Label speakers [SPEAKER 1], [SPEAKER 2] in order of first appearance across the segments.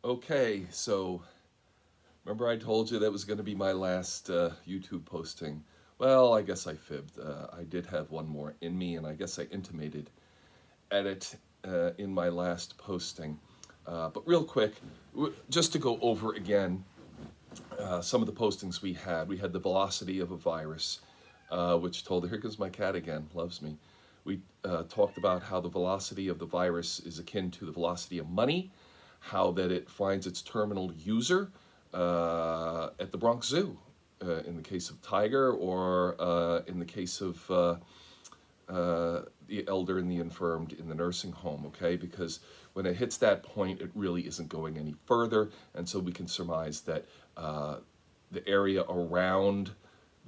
[SPEAKER 1] Okay, so remember I told you that was going to be my last YouTube posting? Well, I guess I fibbed. I did have one more in me, and I guess I intimated at it in my last posting. But real quick, just to go over again some of the postings we had the velocity of a virus, which told, here comes my cat again, loves me. We talked about how the velocity of the virus is akin to the velocity of money, how that it finds its terminal user at the Bronx Zoo, in the case of Tiger, or in the case of the elder and the infirmed in the nursing home, okay? Because when it hits that point, it really isn't going any further, and so we can surmise that the area around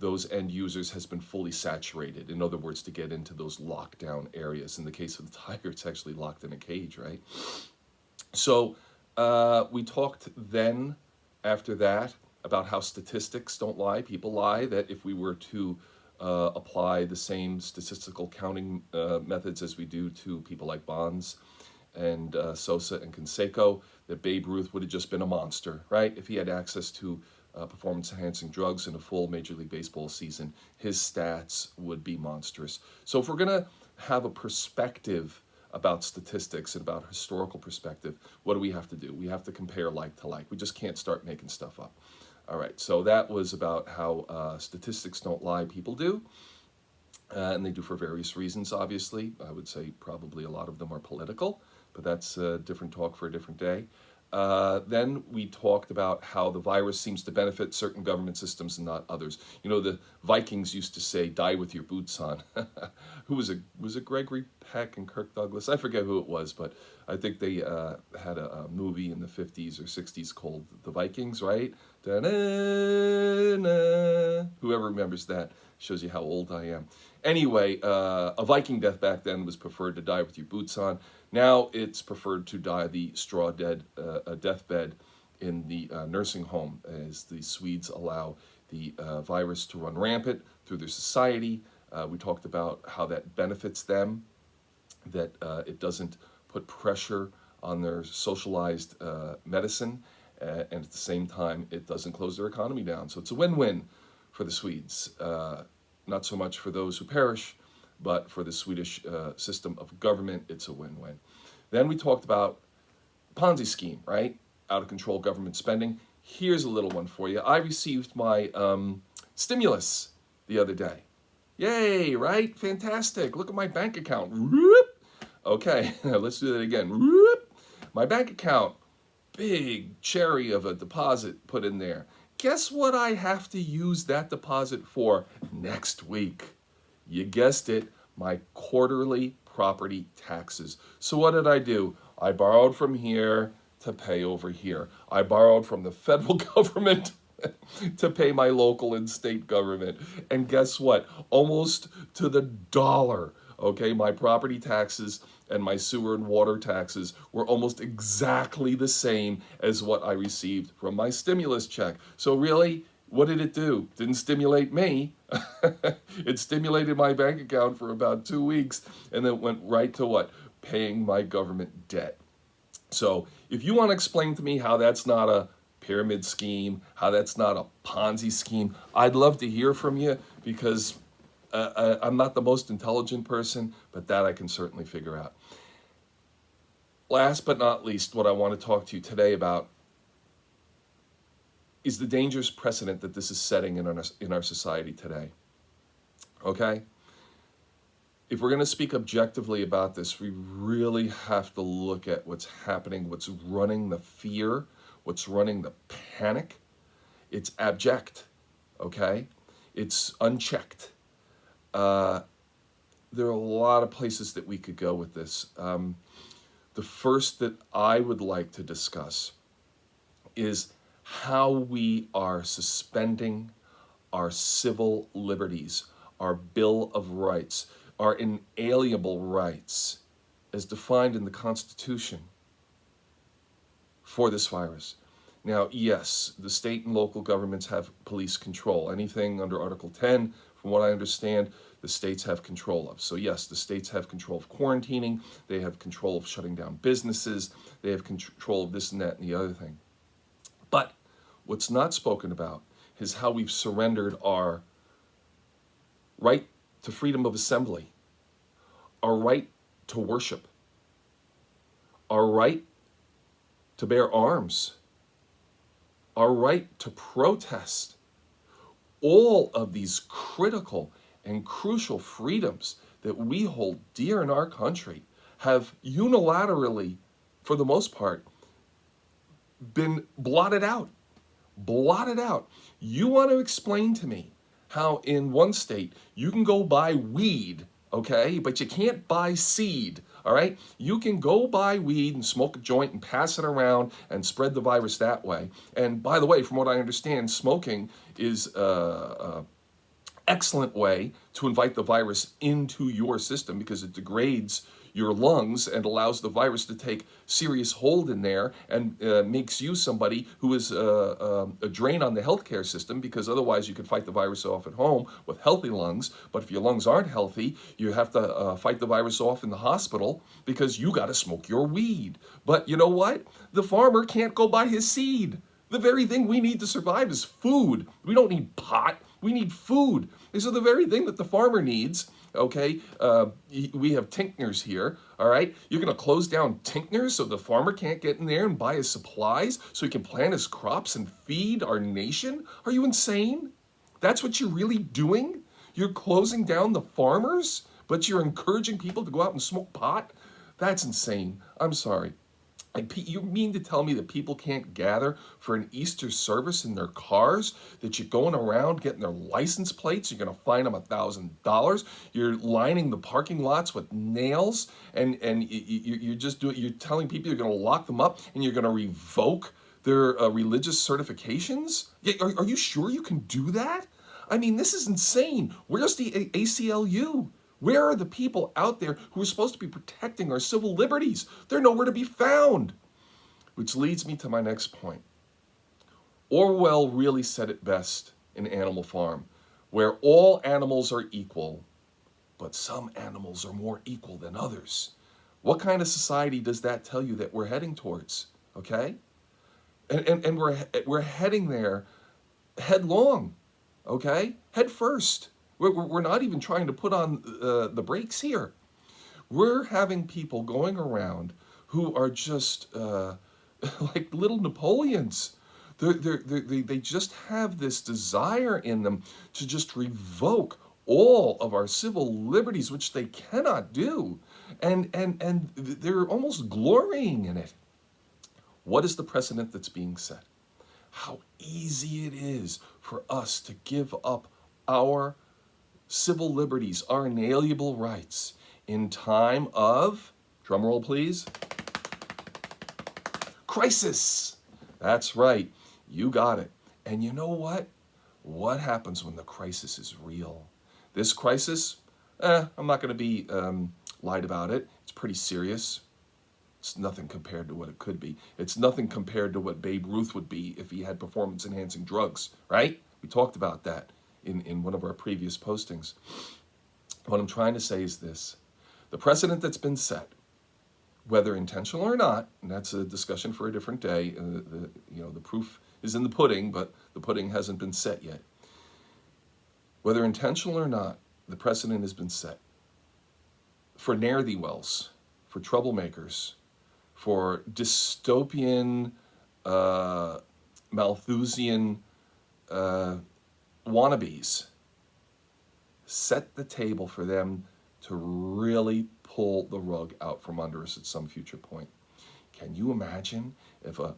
[SPEAKER 1] those end users has been fully saturated. In other words, to get into those lockdown areas. In the case of the tiger, it's actually locked in a cage, right? So we talked then, after that, about how statistics don't lie. People lie, that if we were to apply the same statistical counting methods as we do to people like Bonds and Sosa and Canseco, that Babe Ruth would have just been a monster, right? If he had access to performance-enhancing drugs in a full Major League Baseball season, his stats would be monstrous. So if we're going to have a perspective about statistics and about historical perspective, what do we have to do? We have to compare like to like. We just can't start making stuff up. All right, so that was about how statistics don't lie, people do. And they do for various reasons, obviously. I would say probably a lot of them are political, but that's a different talk for a different day. Then we talked about how the virus seems to benefit certain government systems and not others. You know, the Vikings used to say, "Die with your boots on." Who was it? Was it Gregory Peck and Kirk Douglas? I forget who it was, but I think they had a movie in the 50s or 60s called The Vikings, right? Da-na-na. Whoever remembers that shows you how old I am. Anyway, a Viking death back then was preferred to die with your boots on. Now it's preferred to die the straw deathbed in the nursing home, as the Swedes allow the virus to run rampant through their society. We talked about how that benefits them, that it doesn't put pressure on their socialized medicine, and at the same time, it doesn't close their economy down. So it's a win-win for the Swedes. Not so much for those who perish, but for the Swedish system of government, it's a win-win. Then we talked about Ponzi scheme, right? Out of control government spending. Here's a little one for you. I received my stimulus the other day. Yay, right? Fantastic. Look at my bank account. Whoop. Okay, let's do that again. Whoop. My bank account, big cherry of a deposit put in there. Guess what I have to use that deposit for next week? You guessed it, my quarterly property taxes. So what did I do? I borrowed from here to pay over here. I borrowed from the federal government to pay my local and state government. And guess what? Almost to the dollar. Okay, my property taxes and my sewer and water taxes were almost exactly the same as what I received from my stimulus check. So really, what did it do? Didn't stimulate me. It stimulated my bank account for about 2 weeks, and then went right to what? Paying my government debt. So if you want to explain to me how that's not a pyramid scheme, how that's not a Ponzi scheme, I'd love to hear from you, because I'm not the most intelligent person, but that I can certainly figure out. Last but not least, what I want to talk to you today about is the dangerous precedent that this is setting in our society today. Okay? If we're going to speak objectively about this, we really have to look at what's happening, what's running the fear, what's running the panic. It's abject, okay? It's unchecked. There are a lot of places that we could go with this. The first that I would like to discuss is how we are suspending our civil liberties, our Bill of Rights, our inalienable rights, as defined in the Constitution, for this virus. Now, yes, the state and local governments have police control. Anything under Article 10, from what I understand, the states have control of. So yes, the states have control of quarantining, they have control of shutting down businesses, they have control of this and that and the other thing. But what's not spoken about is how we've surrendered our right to freedom of assembly, our right to worship, our right to bear arms, our right to protest. All of these critical and crucial freedoms that we hold dear in our country have unilaterally, for the most part, been blotted out. Blotted out. You want to explain to me how in one state you can go buy weed, okay, but you can't buy seed, all right? You can go buy weed and smoke a joint and pass it around and spread the virus that way. And by the way, from what I understand, smoking is excellent way to invite the virus into your system because it degrades your lungs and allows the virus to take serious hold in there and makes you somebody who is a drain on the healthcare system, because otherwise you could fight the virus off at home with healthy lungs. But if your lungs aren't healthy, you have to fight the virus off in the hospital because you got to smoke your weed. But you know what? The farmer can't go buy his seed. The very thing we need to survive is food. We don't need pot. We need food. These are the very thing that the farmer needs. Okay, we have Tinkners here, all right? You're going to close down Tinkners so the farmer can't get in there and buy his supplies so he can plant his crops and feed our nation? Are you insane? That's what you're really doing? You're closing down the farmers, but you're encouraging people to go out and smoke pot? That's insane. I'm sorry. You mean to tell me that people can't gather for an Easter service in their cars? That you're going around getting their license plates? You're going to fine them $1,000? You're lining the parking lots with nails, and you're just doing. You're telling people you're going to lock them up and you're going to revoke their religious certifications? Are you sure you can do that? I mean, this is insane. Where's the ACLU? Where are the people out there who are supposed to be protecting our civil liberties? They're nowhere to be found. Which leads me to my next point. Orwell really said it best in Animal Farm, where all animals are equal, but some animals are more equal than others. What kind of society does that tell you that we're heading towards? Okay? And we're heading there headlong, okay? Head first. We're not even trying to put on the brakes here. We're having people going around who are just like little Napoleons. They just have this desire in them to just revoke all of our civil liberties, which they cannot do. And they're almost glorying in it. What is the precedent that's being set? How easy it is for us to give up our civil liberties, our inalienable rights, in time of, drumroll please, crisis. That's right, you got it. And you know what? What happens when the crisis is real? This crisis, I'm not going to be lied about it. It's pretty serious. It's nothing compared to what it could be. It's nothing compared to what Babe Ruth would be if he had performance-enhancing drugs, right? We talked about that in one of our previous postings. What I'm trying to say is this. The precedent that's been set, whether intentional or not, and that's a discussion for a different day, the proof is in the pudding, but the pudding hasn't been set yet. Whether intentional or not, the precedent has been set for ne'er-thee-wells, for troublemakers, for dystopian, Malthusian wannabes. Set the table for them to really pull the rug out from under us at some future point. Can you imagine if a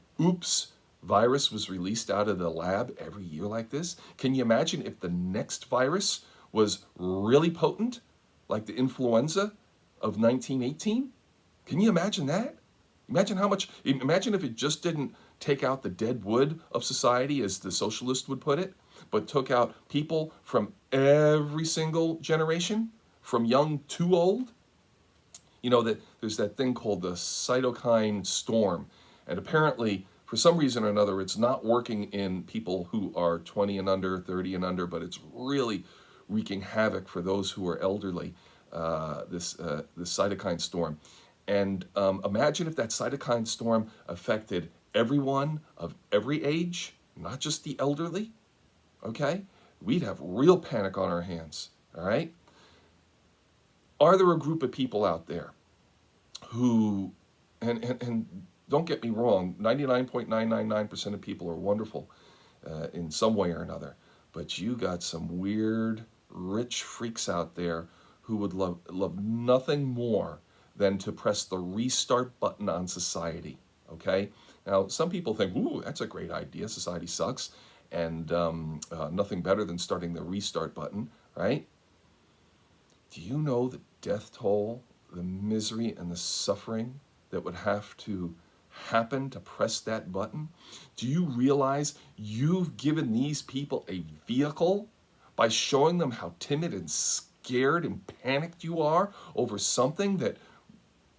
[SPEAKER 1] virus was released out of the lab every year like this? Can you imagine if the next virus was really potent, like the influenza of 1918? Can you imagine that? Imagine if it just didn't take out the dead wood of society, as the socialist would put it, but took out people from every single generation, from young to old. You know, that there's that thing called the cytokine storm. And apparently, for some reason or another, it's not working in people who are 20 and under, 30 and under, but it's really, wreaking havoc for those who are elderly, this cytokine storm. And imagine if that cytokine storm affected everyone of every age, not just the elderly, okay? We'd have real panic on our hands, all right? Are there a group of people out there who, and don't get me wrong, 99.999% of people are wonderful in some way or another, but you got some weird, rich freaks out there who would love nothing more than to press the restart button on society, okay? Now, some people think, ooh, that's a great idea, society sucks, and nothing better than starting the restart button, right? Do you know the death toll, the misery, and the suffering that would have to happen to press that button? Do you realize you've given these people a vehicle by showing them how timid and scared and panicked you are over something that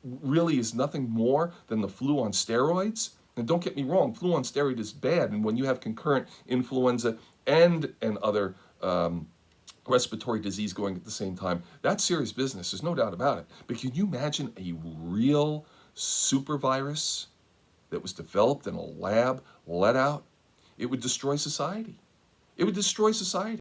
[SPEAKER 1] really is nothing more than the flu on steroids? And don't get me wrong, flu on steroid is bad, and when you have concurrent influenza and other respiratory disease going at the same time, that's serious business. There's no doubt about it. But can you imagine a real super virus that was developed in a lab, let out? It would destroy society. It would destroy society.